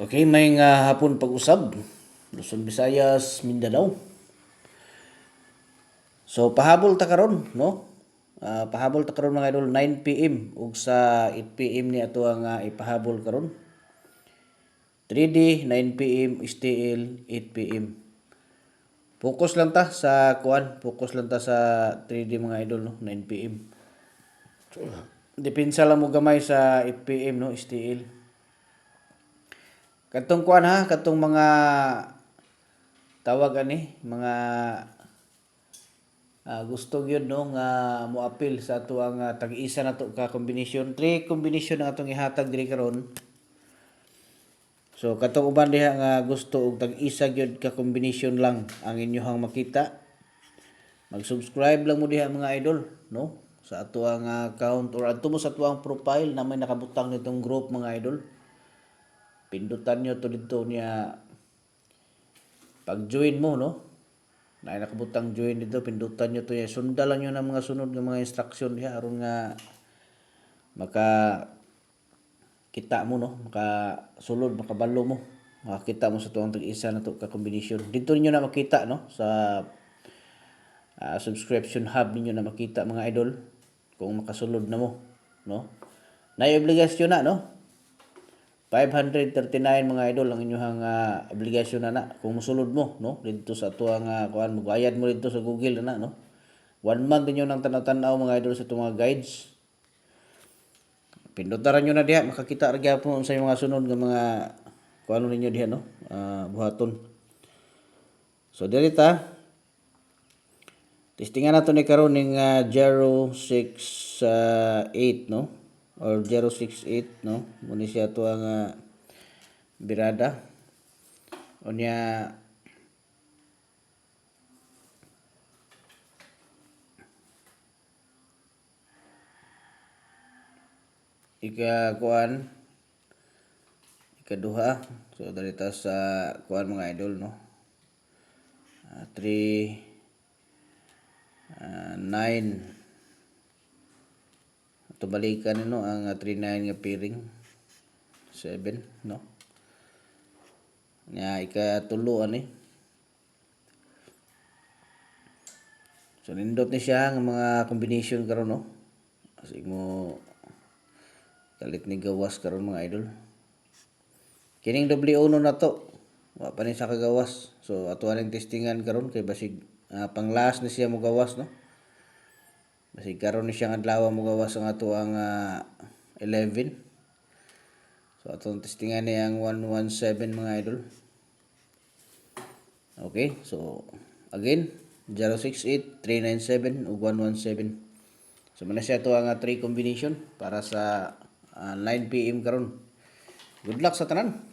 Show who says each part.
Speaker 1: Okay, may nga hapon pag-usab. Luzon, Visayas, Mindanao. So pahabol ta karon, no? Pahabol ta karon mga idol 9 PM ug sa 8 PM ni ato ang ipahabol karon. 3D 9 PM, STL 8 PM. Focus lang ta sa kuan, focus lang ta sa 3D mga idol, no? 9 PM. Depensa lang mo gamay sa 8 PM, no? STL. Katong kuan ha, katong mga tawag ani, mga gusto gyud no nga moapil sa ato ang tag-isa nato ka kombinasyon. Three kombinasyon ang atong ihatag diri karon. So katong uban diha nga gusto og tag-isa gyud ka kombinasyon lang ang inyohang makita. Mag-subscribe lang mo diha mga idol, no? Sa ato ang account or adto mo sa ato ang profile na may nakabutang nitong group mga idol. Pindutan nyo to dito niya pag-join mo, no? Na nakabutang join dito, pindutan nyo to niya. Sundan lang nyo ng mga sunod ng mga instruction diha aron nga maka kita mo, no? Makasulod, makabalo mo. Makakita mo sa tuwang tag-isa na to ka combination. Dito niyo na makita, no? Sa subscription hub ninyo na makita mga idol kung makasulod na mo, no? Obligasyon na, no? 539 mga idol ang inyong obligasyon na kung musulod mo, no? Dito sa tuwang kuan mo, bayad mo dito sa Google na, no? 1 month ninyo nang tanaw-tanaw mga idol sa itong mga guides. Pindutaran nyo na diha, makakita ra gyapon sa mga sunod nga mga kuano ninyo diha, no? Buhaton. So diri ta testingan nato ni karon ning 068, no? Or 068, no? Muna siya to ang birada. O niya kuan ikaduha. So dito sa kuan mga idol, no? 9 ito balikan no ang 39 nga piring 7, no? Nya ikatulo ani. So nindot ni siya nga mga combination karon, no? Kasi mo kalit ni gawas karon mga idol. Kining W1 na to. Wa pa ni sa kagawas. So ato aning testingan karon kay basig pang last ni siya mo gawas, no? Basig karon ni siya nga adlaw mo gawas ang ato ang 11. So atong testingan ni ang 117 mga idol. Okay, so again 068, 397 ug 117. So muna siya to ang 3 combination para sa 9 PM karon. Good luck sa tanan.